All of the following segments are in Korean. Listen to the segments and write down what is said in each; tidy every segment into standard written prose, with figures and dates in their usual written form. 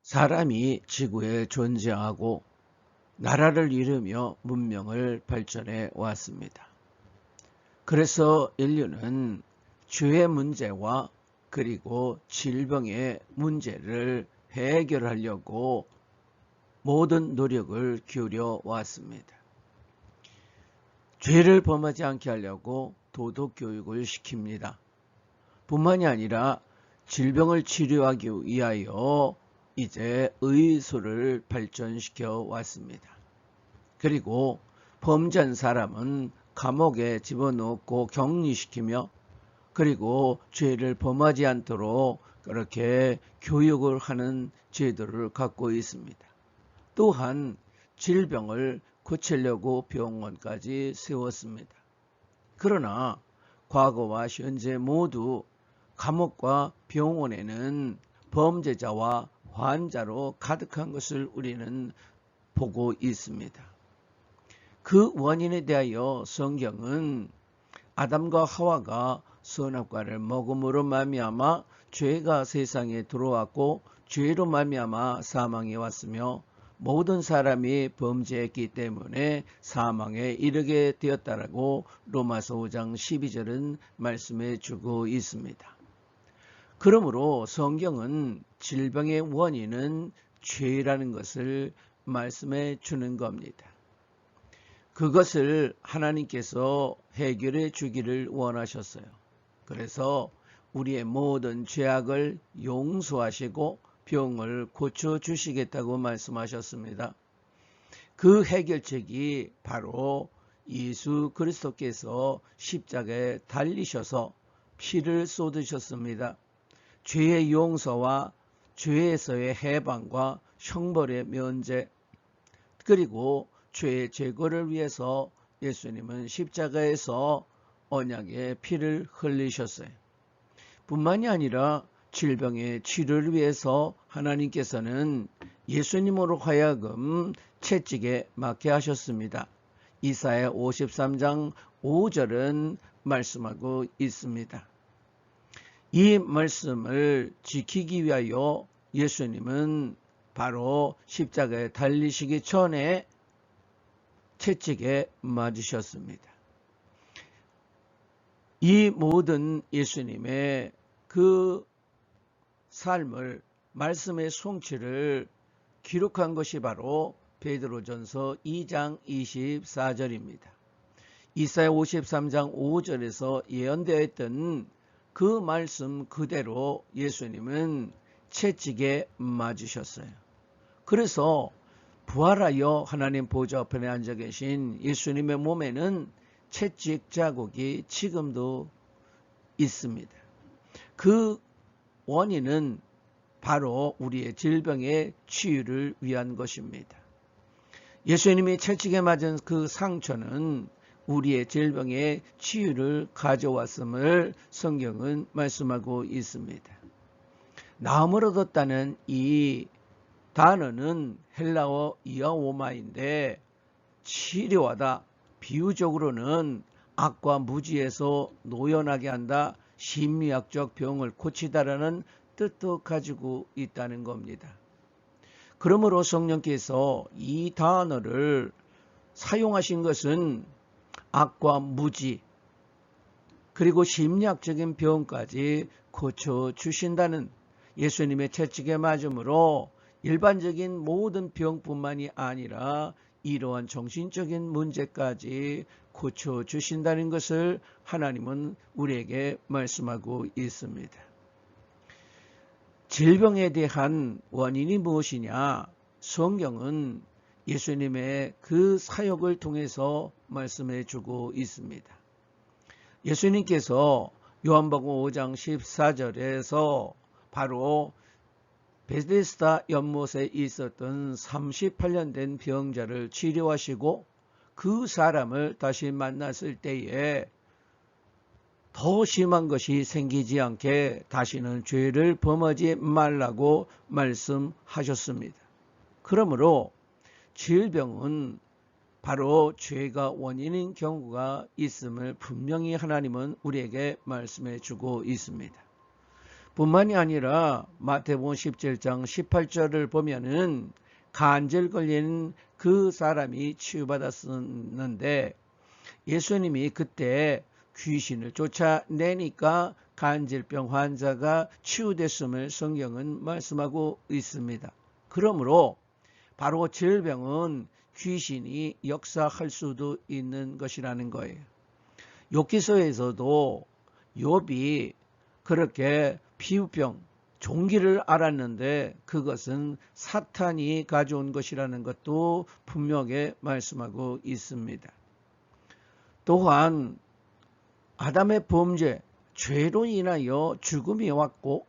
사람이 지구에 존재하고 나라를 이루며 문명을 발전해 왔습니다. 그래서 인류는 죄의 문제와 그리고 질병의 문제를 해결하려고 모든 노력을 기울여 왔습니다. 죄를 범하지 않게 하려고 도덕 교육을 시킵니다. 뿐만이 아니라 질병을 치료하기 위하여 이제 의술을 발전시켜 왔습니다. 그리고 범죄한 사람은 감옥에 집어넣고 격리시키며 그리고 죄를 범하지 않도록 그렇게 교육을 하는 제도를 갖고 있습니다. 또한 질병을 고치려고 병원까지 세웠습니다. 그러나 과거와 현재 모두 감옥과 병원에는 범죄자와 환자로 가득한 것을 우리는 보고 있습니다. 그 원인에 대하여 성경은 아담과 하와가 선악과를 먹음으로 말미암아 죄가 세상에 들어왔고 죄로 말미암아 사망이 왔으며 모든 사람이 범죄했기 때문에 사망에 이르게 되었다라고 로마서 5장 12절은 말씀해 주고 있습니다. 그러므로 성경은 질병의 원인은 죄라는 것을 말씀해 주는 겁니다. 그것을 하나님께서 해결해 주기를 원하셨어요. 그래서 우리의 모든 죄악을 용서하시고 병을 고쳐주시겠다고 말씀하셨습니다. 그 해결책이 바로 예수 그리스도께서 십자가에 달리셔서 피를 쏟으셨습니다. 죄의 용서와 죄에서의 해방과 형벌의 면제, 그리고 죄의 제거를 위해서 예수님은 십자가에서 언약의 피를 흘리셨어요. 뿐만이 아니라 질병의 치료를 위해서 하나님께서는 예수님으로 하여금 채찍에 맞게 하셨습니다. 이사야 53장 5절은 말씀하고 있습니다. 이 말씀을 지키기 위하여 예수님은 바로 십자가에 달리시기 전에 채찍에 맞으셨습니다. 이 모든 예수님의 그 삶을, 말씀의 성취를 기록한 것이 바로 베드로전서 2장 24절입니다. 이사야 53장 5절에서 예언되어 있던 그 말씀 그대로 예수님은 채찍에 맞으셨어요. 그래서 부활하여 하나님 보좌 앞에 앉아 계신 예수님의 몸에는 채찍 자국이 지금도 있습니다. 그 원인은 바로 우리의 질병의 치유를 위한 것입니다. 예수님이 채찍에 맞은 그 상처는 우리의 질병의 치유를 가져왔음을 성경은 말씀하고 있습니다. 나음을 얻었다는 이 단어는 헬라어 이아오마인데 치료하다, 비유적으로는 악과 무지에서 노연하게 한다, 심리학적 병을 고치다라는 뜻도 가지고 있다는 겁니다. 그러므로 성령께서 이 단어를 사용하신 것은 악과 무지 그리고 심리학적인 병까지 고쳐주신다는, 예수님의 채찍에 맞음으로 일반적인 모든 병뿐만이 아니라 이러한 정신적인 문제까지 고쳐주신다는 것을 하나님은 우리에게 말씀하고 있습니다. 질병에 대한 원인이 무엇이냐? 성경은 예수님의 그 사역을 통해서 말씀해 주고 있습니다. 예수님께서 요한복음 5장 14절에서 바로 베데스다 연못에 있었던 38년 된 병자를 치료하시고 그 사람을 다시 만났을 때에 더 심한 것이 생기지 않게 다시는 죄를 범하지 말라고 말씀하셨습니다. 그러므로 질병은 바로 죄가 원인인 경우가 있음을 분명히 하나님은 우리에게 말씀해 주고 있습니다. 뿐만이 아니라 마태복음 17장 18절을 보면은 간질 걸린 그 사람이 치유받았었는데 예수님이 그때 귀신을 쫓아내니까 간질병 환자가 치유됐음을 성경은 말씀하고 있습니다. 그러므로 바로 질병은 귀신이 역사할 수도 있는 것이라는 거예요. 욥기서에서도 욥이 그렇게 피부병, 종기를 앓았는데 그것은 사탄이 가져온 것이라는 것도 분명히 말씀하고 있습니다. 또한 아담의 범죄, 죄로 인하여 죽음이 왔고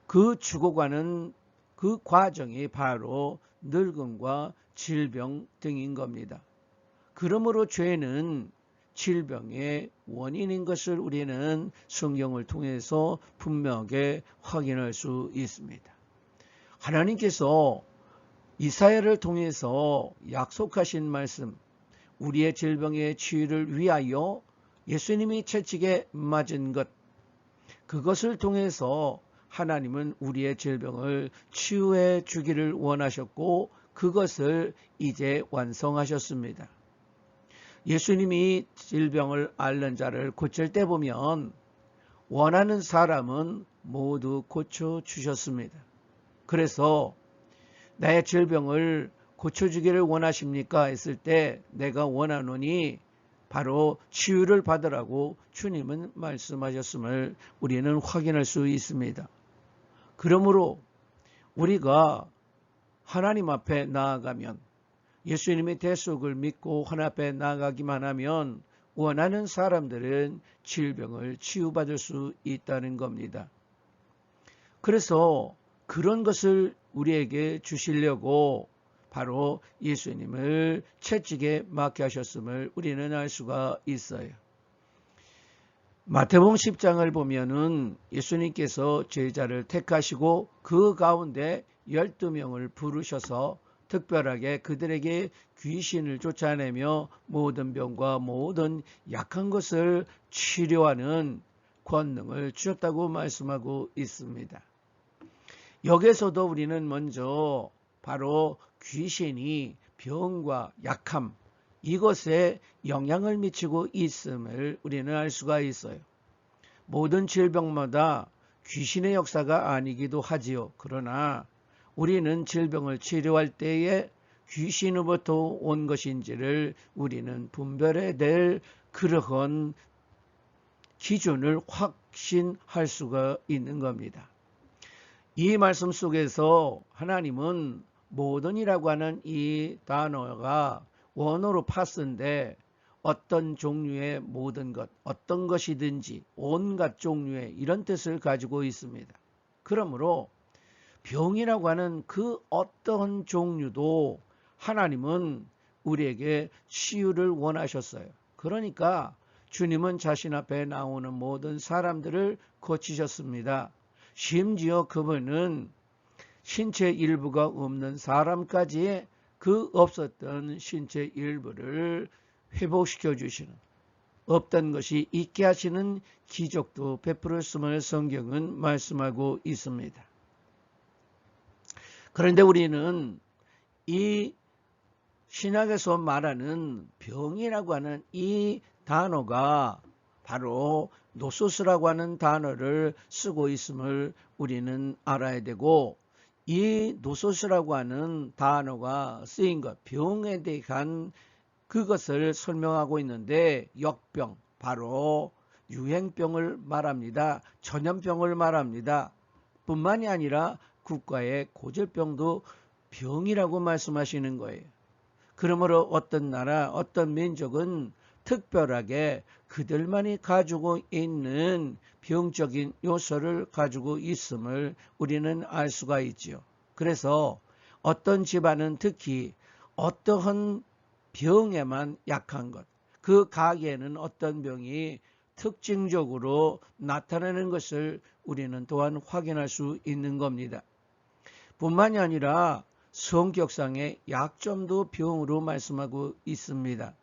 그 죽어가는 그 과정이 바로 늙음과 질병 등인 겁니다. 그러므로 죄는 질병의 원인인 것을 우리는 성경을 통해서 분명하게 확인할 수 있습니다. 하나님께서 이사야를 통해서 약속하신 말씀, 우리의 질병의 치유를 위하여 예수님이 채찍에 맞은 것, 그것을 통해서 하나님은 우리의 질병을 치유해 주기를 원하셨고 그것을 이제 완성하셨습니다. 예수님이 질병을 앓는 자를 고칠 때 보면 원하는 사람은 모두 고쳐주셨습니다. 그래서 나의 질병을 고쳐주기를 원하십니까? 했을 때 내가 원하노니 바로 치유를 받으라고 주님은 말씀하셨음을 우리는 확인할 수 있습니다. 그러므로 우리가 하나님 앞에 나아가면 예수님의 대속을 믿고 하나님 앞에 나아가기만 하면 원하는 사람들은 질병을 치유받을 수 있다는 겁니다. 그래서 그런 것을 우리에게 주시려고 바로 예수님을 채찍에 맞게 하셨음을 우리는 알 수가 있어요. 마태복음 10장을 보면은 예수님께서 제자를 택하시고 그 가운데 12명을 부르셔서 특별하게 그들에게 귀신을 쫓아내며 모든 병과 모든 약한 것을 치료하는 권능을 주셨다고 말씀하고 있습니다. 여기에서도 우리는 먼저 바로 귀신이 병과 약함, 이것에 영향을 미치고 있음을 우리는 알 수가 있어요. 모든 질병마다 귀신의 역사가 아니기도 하지요. 그러나 우리는 질병을 치료할 때에 귀신으로부터 온 것인지를 우리는 분별해야 될 그러한 기준을 확신할 수가 있는 겁니다. 이 말씀 속에서 하나님은 모든이라고 하는 이 단어가 원어로 파스인데 어떤 종류의 모든 것, 어떤 것이든지 온갖 종류의 이런 뜻을 가지고 있습니다. 그러므로 병이라고 하는 그 어떤 종류도 하나님은 우리에게 치유를 원하셨어요. 그러니까 주님은 자신 앞에 나오는 모든 사람들을 고치셨습니다. 심지어 그분은 신체 일부가 없는 사람까지 그 없었던 신체 일부를 회복시켜 주시는, 없던 것이 있게 하시는 기적도 베풀었음을 성경은 말씀하고 있습니다. 그런데 우리는 이 신약에서 말하는 병이라고 하는 이 단어가 바로 노소스라고 하는 단어를 쓰고 있음을 우리는 알아야 되고, 이 노소스라고 하는 단어가 쓰인 것, 병에 대한 그것을 설명하고 있는데 역병, 바로 유행병을 말합니다. 전염병을 말합니다. 뿐만이 아니라 국가의 고질병도 병이라고 말씀하시는 거예요. 그러므로 어떤 나라, 어떤 민족은 특별하게 그들만이 가지고 있는 병적인 요소를 가지고 있음을 우리는 알 수가 있지요. 그래서 어떤 집안은 특히 어떠한 병에만 약한 것, 그 가게에는 어떤 병이 특징적으로 나타나는 것을 우리는 또한 확인할 수 있는 겁니다. 뿐만이 아니라 성격상의 약점도 병으로 말씀하고 있습니다.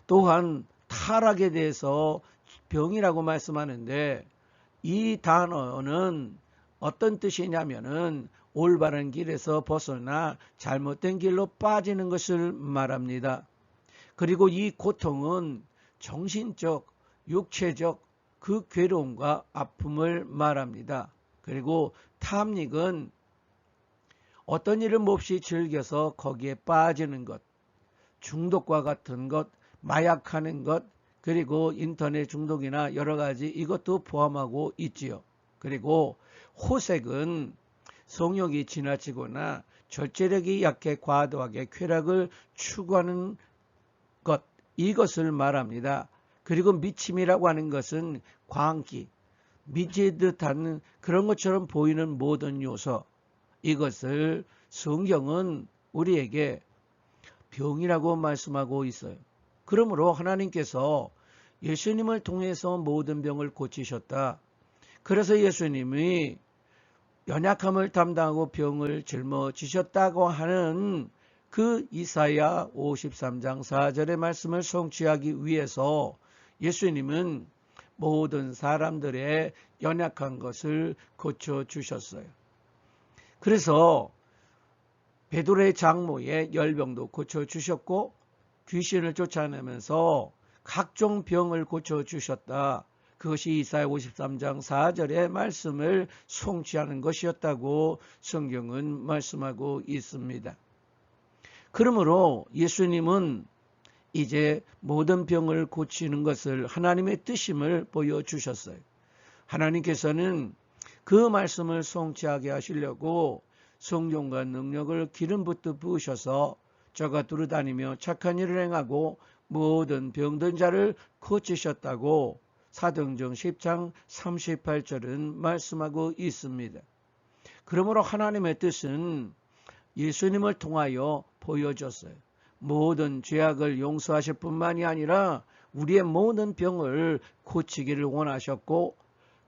또한 타락에 대해서 병이라고 말씀하는데 이 단어는 어떤 뜻이냐면은 올바른 길에서 벗어나 잘못된 길로 빠지는 것을 말합니다. 그리고 이 고통은 정신적, 육체적 그 괴로움과 아픔을 말합니다. 그리고 탐닉은 어떤 일을 몹시 즐겨서 거기에 빠지는 것, 중독과 같은 것, 마약하는 것, 그리고 인터넷 중독이나 여러 가지 이것도 포함하고 있지요. 그리고 호색은 성욕이 지나치거나 절제력이 약해 과도하게 쾌락을 추구하는 것, 이것을 말합니다. 그리고 미침이라고 하는 것은 광기, 미치듯한 그런 것처럼 보이는 모든 요소, 이것을 성경은 우리에게 병이라고 말씀하고 있어요. 그러므로 하나님께서 예수님을 통해서 모든 병을 고치셨다. 그래서 예수님이 연약함을 담당하고 병을 짊어지셨다고 하는 그 이사야 53장 4절의 말씀을 성취하기 위해서 예수님은 모든 사람들의 연약한 것을 고쳐주셨어요. 그래서 베드로의 장모의 열병도 고쳐주셨고 귀신을 쫓아내면서 각종 병을 고쳐주셨다. 그것이 이사야 53장 4절의 말씀을 성취하는 것이었다고 성경은 말씀하고 있습니다. 그러므로 예수님은 이제 모든 병을 고치는 것을 하나님의 뜻임을 보여주셨어요. 하나님께서는 그 말씀을 성취하게 하시려고 성령과 능력을 기름 붓듯 부으셔서 저가 두루다니며 착한 일을 행하고 모든 병든 자를 고치셨다고 사도행전 10장 38절은 말씀하고 있습니다. 그러므로 하나님의 뜻은 예수님을 통하여 보여줬어요. 모든 죄악을 용서하실 뿐만이 아니라 우리의 모든 병을 고치기를 원하셨고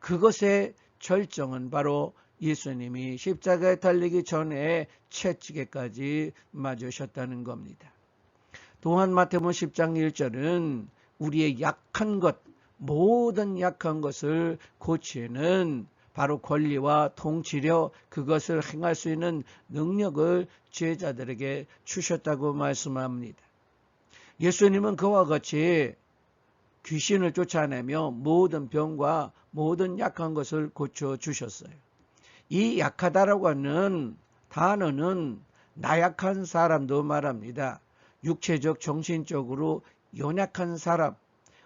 그것의 절정은 바로 예수님이 십자가에 달리기 전에 채찍에까지 맞으셨다는 겁니다. 또한 마태복음 10장 1절은 우리의 약한 것, 모든 약한 것을 고치는 바로 권리와 통치력, 그것을 행할 수 있는 능력을 제자들에게 주셨다고 말씀합니다. 예수님은 그와 같이 귀신을 쫓아내며 모든 병과 모든 약한 것을 고쳐주셨어요. 이 약하다라고 하는 단어는 나약한 사람도 말합니다. 육체적, 정신적으로 연약한 사람,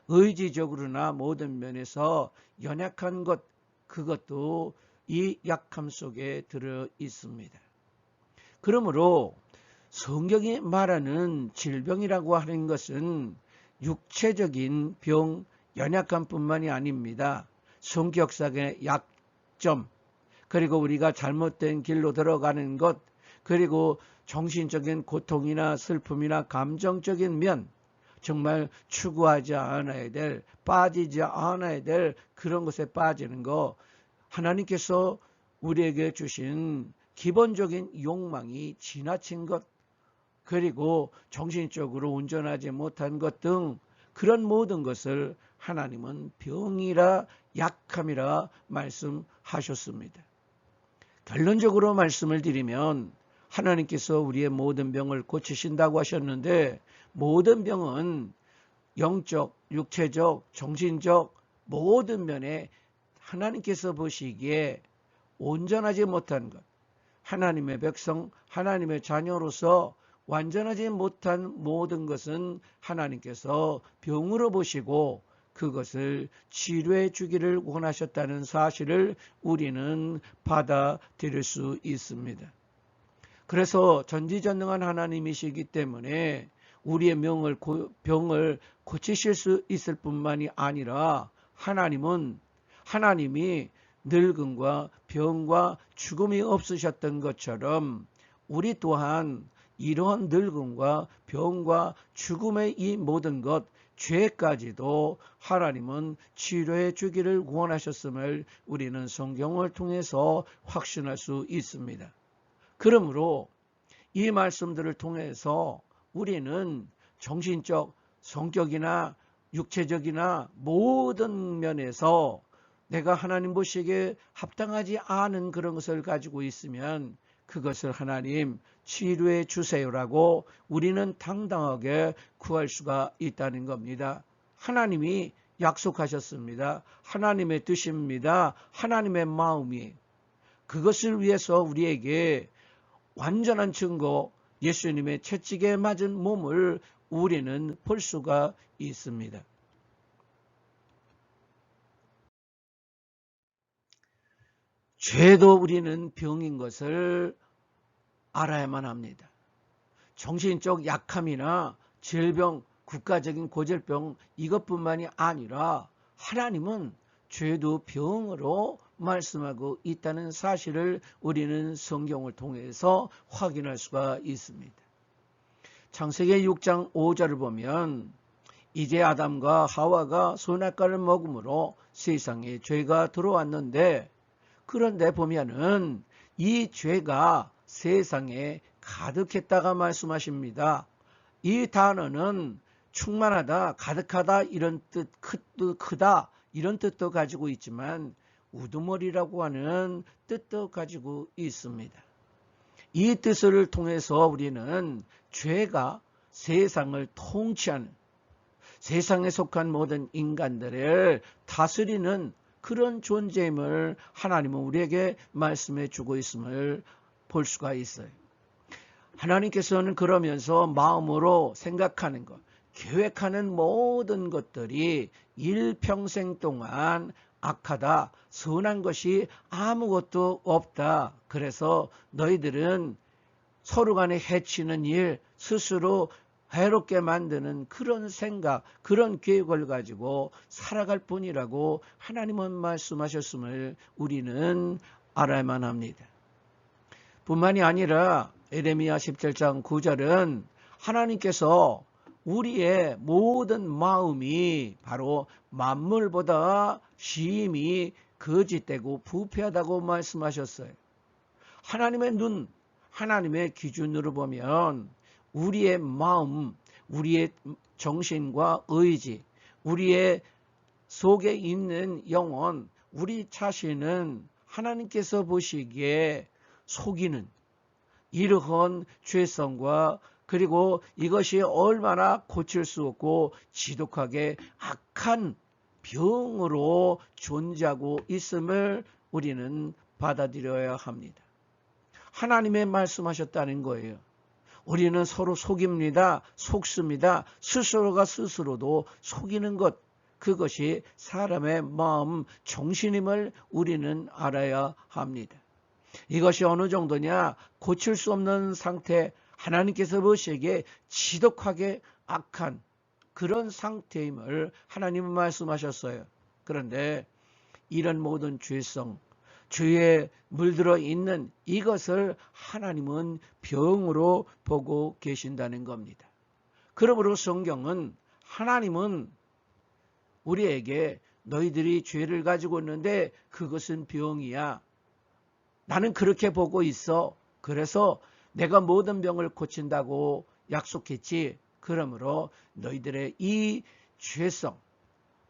의지적으로나 모든 면에서 연약한 것, 그것도 이 약함 속에 들어 있습니다. 그러므로 성경이 말하는 질병이라고 하는 것은 육체적인 병, 연약함뿐만이 아닙니다. 성격상의 약점, 그리고 우리가 잘못된 길로 들어가는 것, 그리고 정신적인 고통이나 슬픔이나 감정적인 면, 정말 추구하지 않아야 될, 빠지지 않아야 될 그런 것에 빠지는 거, 하나님께서 우리에게 주신 기본적인 욕망이 지나친 것, 그리고 정신적으로 온전하지 못한 것 등 그런 모든 것을 하나님은 병이라 약함이라 말씀하셨습니다. 결론적으로 말씀을 드리면 하나님께서 우리의 모든 병을 고치신다고 하셨는데 모든 병은 영적, 육체적, 정신적 모든 면에 하나님께서 보시기에 온전하지 못한 것, 하나님의 백성, 하나님의 자녀로서 완전하지 못한 모든 것은 하나님께서 병으로 보시고 그것을 치료해 주기를 원하셨다는 사실을 우리는 받아들일 수 있습니다. 그래서 전지전능한 하나님이시기 때문에 우리의 병을 고치실 수 있을 뿐만이 아니라 하나님이 늙음과 병과 죽음이 없으셨던 것처럼 우리 또한 이러한 늙음과 병과 죽음의 이 모든 것, 죄까지도 하나님은 치료해 주기를 원하셨음을 우리는 성경을 통해서 확신할 수 있습니다. 그러므로 이 말씀들을 통해서 우리는 정신적, 성격이나 육체적이나 모든 면에서 내가 하나님 보시기에 합당하지 않은 그런 것을 가지고 있으면 그것을 하나님 치료해 주세요라고 우리는 당당하게 구할 수가 있다는 겁니다. 하나님이 약속하셨습니다. 하나님의 뜻입니다. 하나님의 마음이 그것을 위해서 우리에게 완전한 증거, 예수님의 채찍에 맞은 몸을 우리는 볼 수가 있습니다. 죄도 우리는 병인 것을 알아야만 합니다. 정신적 약함이나 질병, 국가적인 고질병 이것뿐만이 아니라 하나님은 죄도 병으로 말씀하고 있다는 사실을 우리는 성경을 통해서 확인할 수가 있습니다. 창세기 6장 5절을 보면 이제 아담과 하와가 선악과를 먹음으로 세상에 죄가 들어왔는데 그런데 보면은 이 죄가 세상에 가득했다가 말씀하십니다. 이 단어는 충만하다, 가득하다 이런 뜻, 크다 이런 뜻도 가지고 있지만 우두머리라고 하는 뜻도 가지고 있습니다. 이 뜻을 통해서 우리는 죄가 세상을 통치하는, 세상에 속한 모든 인간들을 다스리는 그런 존재임을 하나님은 우리에게 말씀해 주고 있음을 볼 수가 있어요. 하나님께서는 그러면서 마음으로 생각하는 것, 계획하는 모든 것들이 일평생 동안 악하다, 선한 것이 아무것도 없다. 그래서 너희들은 서로 간에 해치는 일, 스스로 해롭게 만드는 그런 생각, 그런 계획을 가지고 살아갈 뿐이라고 하나님은 말씀하셨음을 우리는 알아야만 합니다. 뿐만이 아니라 에레미야 17장 9절은 하나님께서 우리의 모든 마음이 바로 만물보다 심히 거짓되고 부패하다고 말씀하셨어요. 하나님의 눈, 하나님의 기준으로 보면 우리의 마음, 우리의 정신과 의지, 우리의 속에 있는 영혼, 우리 자신은 하나님께서 보시기에 속이는 이러한 죄성과 그리고 이것이 얼마나 고칠 수 없고 지독하게 악한 병으로 존재하고 있음을 우리는 받아들여야 합니다. 하나님의 말씀하셨다는 거예요. 우리는 서로 속입니다. 속습니다. 스스로가 스스로도 속이는 것, 그것이 사람의 마음, 정신임을 우리는 알아야 합니다. 이것이 어느 정도냐? 고칠 수 없는 상태, 하나님께서 보시기에 지독하게 악한 그런 상태임을 하나님은 말씀하셨어요. 그런데 이런 모든 죄성, 죄에 물들어 있는 이것을 하나님은 병으로 보고 계신다는 겁니다. 그러므로 성경은 하나님은 우리에게 너희들이 죄를 가지고 있는데 그것은 병이야. 나는 그렇게 보고 있어. 그래서 내가 모든 병을 고친다고 약속했지. 그러므로 너희들의 이 죄성,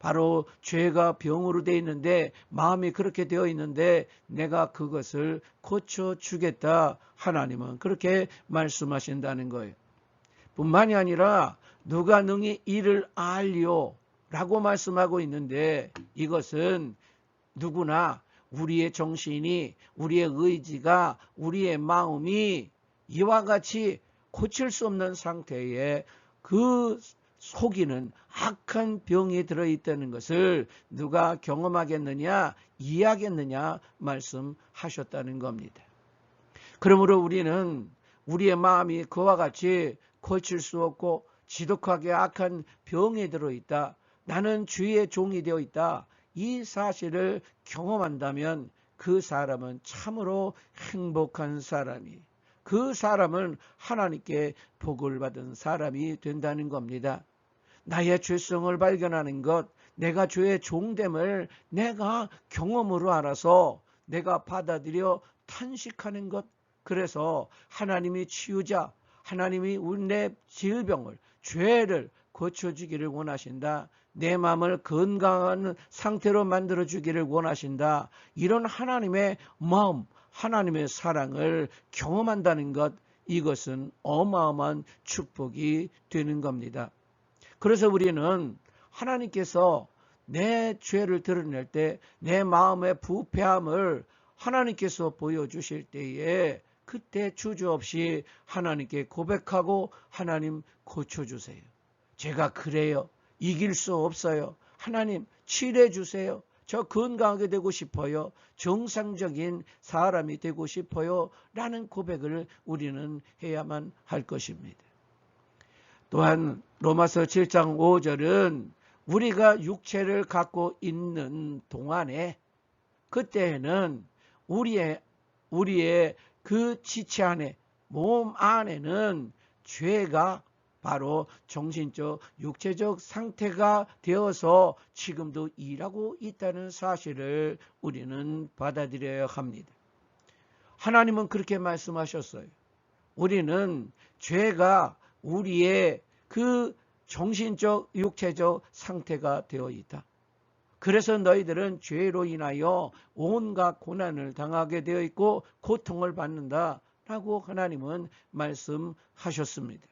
바로 죄가 병으로 되어 있는데 마음이 그렇게 되어 있는데 내가 그것을 고쳐주겠다. 하나님은 그렇게 말씀하신다는 거예요. 뿐만이 아니라 누가 능히 이를 알리오 라고 말씀하고 있는데 이것은 누구나 우리의 정신이, 우리의 의지가, 우리의 마음이 이와 같이 고칠 수 없는 상태에 그 속이는 악한 병이 들어있다는 것을 누가 경험하겠느냐, 이해하겠느냐 말씀하셨다는 겁니다. 그러므로 우리는 우리의 마음이 그와 같이 고칠 수 없고 지독하게 악한 병이 들어있다. 나는 주의 종이 되어 있다. 이 사실을 경험한다면 그 사람은 참으로 행복한 사람이, 그 사람은 하나님께 복을 받은 사람이 된다는 겁니다. 나의 죄성을 발견하는 것, 내가 죄의 종됨을 내가 경험으로 알아서 내가 받아들여 탄식하는 것, 그래서 하나님이 치유자, 하나님이 내 질병을, 죄를 고쳐주기를 원하신다. 내 마음을 건강한 상태로 만들어 주기를 원하신다. 이런 하나님의 마음, 하나님의 사랑을 경험한다는 것, 이것은 어마어마한 축복이 되는 겁니다. 그래서 우리는 하나님께서 내 죄를 드러낼 때 내 마음의 부패함을 하나님께서 보여주실 때에 그때 주저없이 하나님께 고백하고 하나님 고쳐주세요. 제가 그래요. 이길 수 없어요. 하나님 치료해주세요. 저 건강하게 되고 싶어요. 정상적인 사람이 되고 싶어요. 라는 고백을 우리는 해야만 할 것입니다. 또한 로마서 7장 5절은 우리가 육체를 갖고 있는 동안에 그때에는 우리의 그 지체 안에 몸 안에는 죄가 바로 정신적 육체적 상태가 되어서 지금도 일하고 있다는 사실을 우리는 받아들여야 합니다. 하나님은 그렇게 말씀하셨어요. 우리는 죄가 우리의 그 정신적 육체적 상태가 되어 있다. 그래서 너희들은 죄로 인하여 온갖 고난을 당하게 되어 있고 고통을 받는다 라고 하나님은 말씀하셨습니다.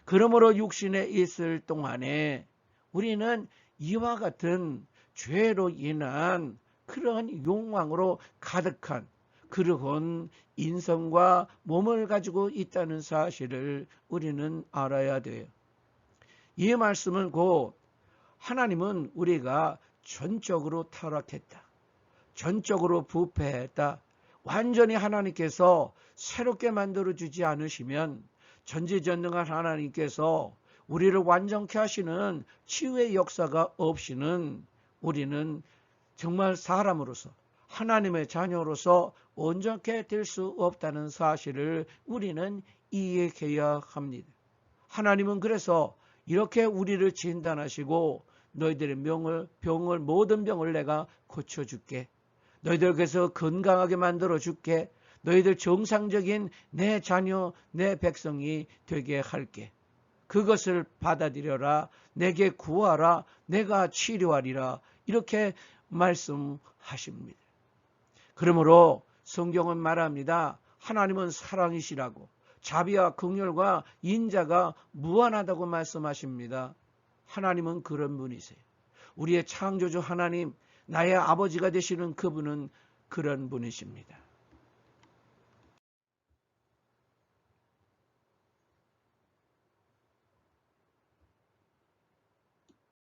그러므로 육신에 있을 동안에 우리는 이와 같은 죄로 인한 그러한 욕망으로 가득한 그러한 인성과 몸을 가지고 있다는 사실을 우리는 알아야 돼요. 이 말씀은 곧 하나님은 우리가 전적으로 타락했다. 전적으로 부패했다. 완전히 하나님께서 새롭게 만들어주지 않으시면 전지전능한 하나님께서 우리를 완전케 하시는 치유의 역사가 없이는 우리는 정말 사람으로서 하나님의 자녀로서 온전케 될 수 없다는 사실을 우리는 이해해야 합니다. 하나님은 그래서 이렇게 우리를 진단하시고 너희들의 병을 모든 병을 내가 고쳐줄게. 너희들 그래서 건강하게 만들어줄게. 너희들 정상적인 내 자녀, 내 백성이 되게 할게. 그것을 받아들여라. 내게 구하라. 내가 치료하리라. 이렇게 말씀하십니다. 그러므로 성경은 말합니다. 하나님은 사랑이시라고. 자비와 긍휼과 인자가 무한하다고 말씀하십니다. 하나님은 그런 분이세요. 우리의 창조주 하나님, 나의 아버지가 되시는 그분은 그런 분이십니다.